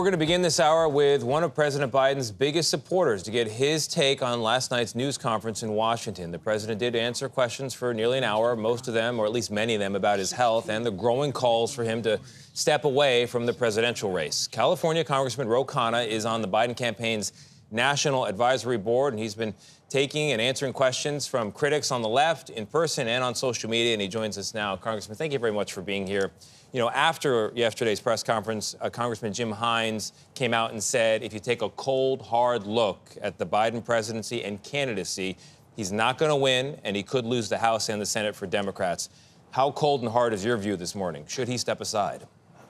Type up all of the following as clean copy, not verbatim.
We're going to begin this hour with one of President Biden's biggest supporters to get his take on last night's news conference in Washington. The president did answer questions for nearly an hour, most of them, or at least many of them, about his health and the growing calls for him to step away from the presidential race. California Congressman Ro Khanna is on the Biden campaign's National Advisory Board, and he's been taking and answering questions from critics on the left, in person, and on social media, and he joins us now. Congressman, thank you very much for being here. You know, after yesterday's press conference, Congressman Jim Hines came out and said if you take a cold, hard look at the Biden presidency and candidacy, he's not going to win, and he could lose the House and the Senate for Democrats. How cold and hard is your view this morning? Should he step aside?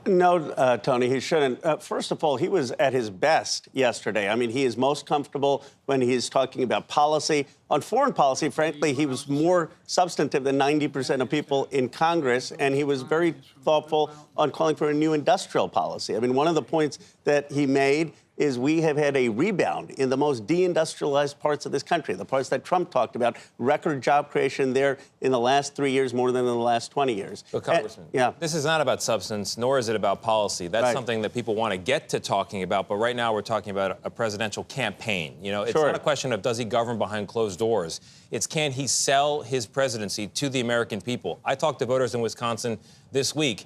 No, Tony, he shouldn't. First of all, he was at his best yesterday. I mean, he is most comfortable when he's talking about policy. On foreign policy, frankly, he was more substantive than 90% of people in Congress, and he was very thoughtful on calling for a new industrial policy. I mean, one of the points that he made is we have had a rebound in the most deindustrialized parts of this country, the parts that Trump talked about, record job creation there in the last 3 years, more than in the last 20 years. But, Congressman, this is not about substance, nor is it about policy. That's something that people want to get to talking about, but right now we're talking about a presidential campaign. You know, it's not a question of does he govern behind closed doors. It's can he sell his presidency to the American people. I talked to voters in Wisconsin this week.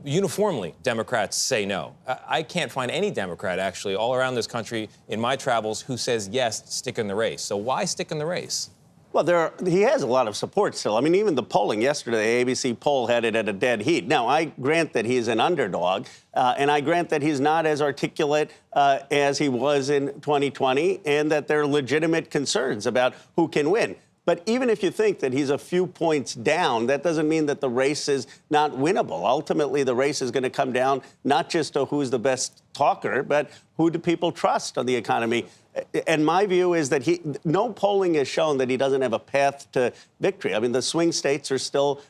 Uniformly, Democrats say no. I can't find any Democrat, actually, all around this country in my travels who says, yes, stick in the race. So why stick in the race? Well, he has a lot of support still. I mean, even the polling yesterday, the ABC poll had it at a dead heat. Now, I grant that he's an underdog, and I grant that he's not as articulate as he was in 2020, and that there are legitimate concerns about who can win. But even if you think that he's a few points down, that doesn't mean that the race is not winnable. Ultimately, the race is going to come down not just to who's the best talker, but who do people trust on the economy. And my view is that no polling has shown that he doesn't have a path to victory. I mean, the swing states are still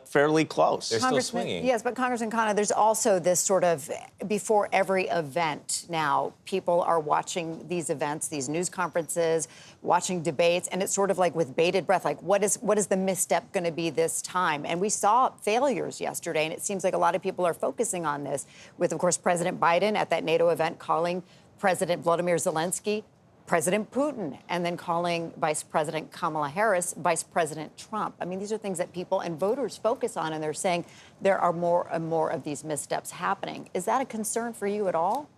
fairly close. They're still swinging. Yes, but Congressman Khanna, there's also this sort of, before every event now, people are watching these events, these news conferences, watching debates, and it's sort of like with bated breath, like what is the misstep going to be this time? And we saw failures yesterday, and it seems like a lot of people are focusing on this with, of course, President Biden at that NATO event calling President Volodymyr Zelensky President Putin, and then calling Vice President Kamala Harris Vice President Trump. I mean, these are things that people and voters focus on, and they're saying there are more and more of these missteps happening. Is that a concern for you at all?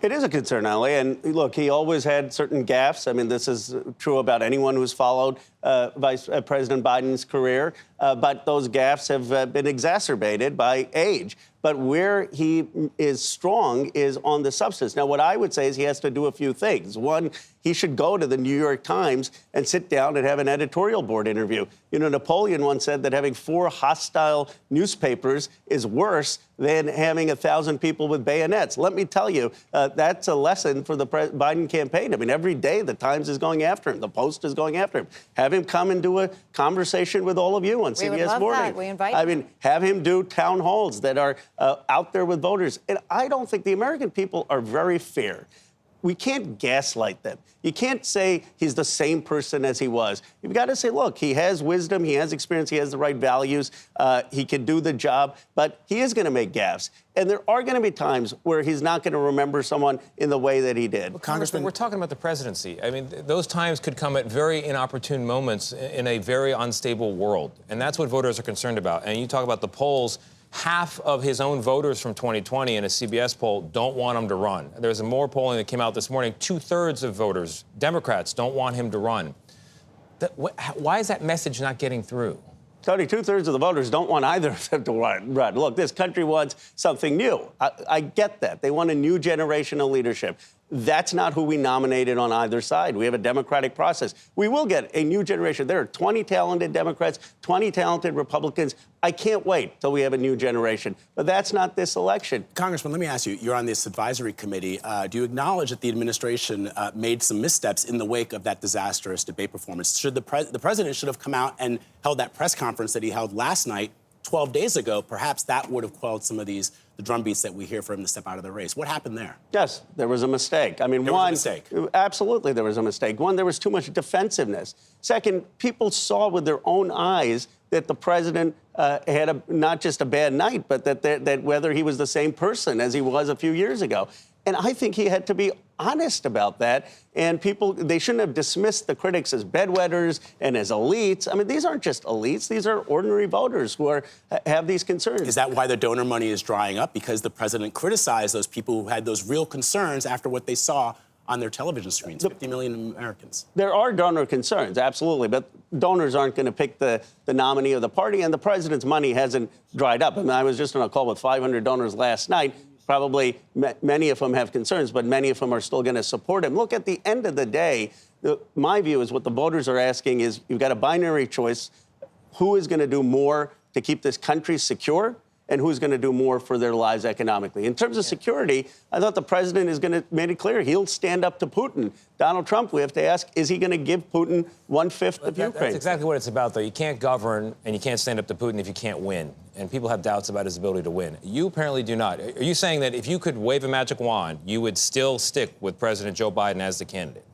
It is a concern, Ali. And look, he always had certain gaffes. I mean, this is true about anyone who's followed Vice President Biden's career. But those gaffes have been exacerbated by age. But where he is strong is on the substance. Now, what I would say is he has to do a few things. One, he should go to the New York Times and sit down and have an editorial board interview. You know, Napoleon once said that having 4 hostile newspapers is worse than having 1,000 people with bayonets. Let me tell you, that's a lesson for the Biden campaign. I mean, every day the Times is going after him. The Post is going after him. Have him come and do a conversation with all of you on CBS Mornings. We invite him. I mean, have him do town halls that are out there with voters. And I don't think the American people are very fair. We can't gaslight them. You can't say he's the same person as he was. You've got to say, look, he has wisdom, he has experience, he has the right values, he can do the job, but he is going to make gaffes. And there are going to be times where he's not going to remember someone in the way that he did. Well, Congressman, we're talking about the presidency. I mean, those times could come at very inopportune moments in a very unstable world. And that's what voters are concerned about. And you talk about the polls. Half of his own voters from 2020 in a CBS poll don't want him to run. There's more polling that came out this morning. 2/3 of voters, Democrats, don't want him to run. Why is that message not getting through? Tony, 2/3 of the voters don't want either of them to run. Look, this country wants something new. I get that. They want a new generation of leadership. That's not who we nominated on either side. We have a democratic process. We will get a new generation. There are 20 talented Democrats, 20 talented Republicans. I can't wait till we have a new generation. But that's not this election. Congressman, let me ask you, you're on this advisory committee. Do you acknowledge that the administration made some missteps in the wake of that disastrous debate performance? Should the president should have come out and held that press conference that he held last night 12 days ago? Perhaps that would have quelled some of the drumbeats that we hear for him to step out of the race. What happened there? Yes, there was a mistake. I mean, there was a mistake. Absolutely, there was a mistake. One, there was too much defensiveness. Second, people saw with their own eyes that the president had not just a bad night, but that whether he was the same person as he was a few years ago. And I think he had to be honest about that. And people, they shouldn't have dismissed the critics as bedwetters and as elites. I mean, these aren't just elites. These are ordinary voters who have these concerns. Is that why the donor money is drying up? Because the president criticized those people who had those real concerns after what they saw on their television screens, 50 million Americans. There are donor concerns, absolutely, but donors aren't going to pick the nominee of the party, and the president's money hasn't dried up. I mean, I was just on a call with 500 donors last night. Probably many of them have concerns, but many of them are still going to support him. Look, at the end of the day, my view is what the voters are asking is you've got a binary choice. Who is going to do more to keep this country secure? And who's going to do more for their lives economically. In terms of security, I thought the president is going to made it clear he'll stand up to Putin. Donald Trump, we have to ask, is he going to give Putin 1/5 of Ukraine? That's exactly what it's about, though. You can't govern and you can't stand up to Putin if you can't win. And people have doubts about his ability to win. You apparently do not. Are you saying that if you could wave a magic wand, you would still stick with President Joe Biden as the candidate?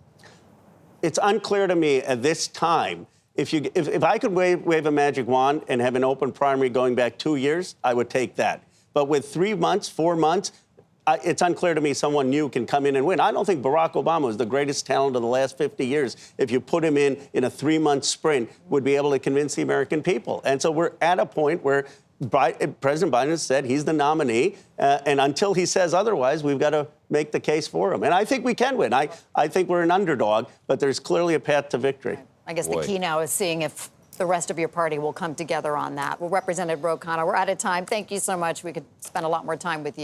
It's unclear to me at this time. If I could wave a magic wand and have an open primary going back 2 years, I would take that. But with 3 months, 4 months, it's unclear to me someone new can come in and win. I don't think Barack Obama is the greatest talent of the last 50 years. If you put him in a 3-month sprint, would be able to convince the American people. And so we're at a point where President Biden has said he's the nominee, and until he says otherwise, we've got to make the case for him. And I think we can win. I think we're an underdog, but there's clearly a path to victory. I guess the key now is seeing if the rest of your party will come together on that. Well, Representative Ro Khanna, we're out of time. Thank you so much. We could spend a lot more time with you.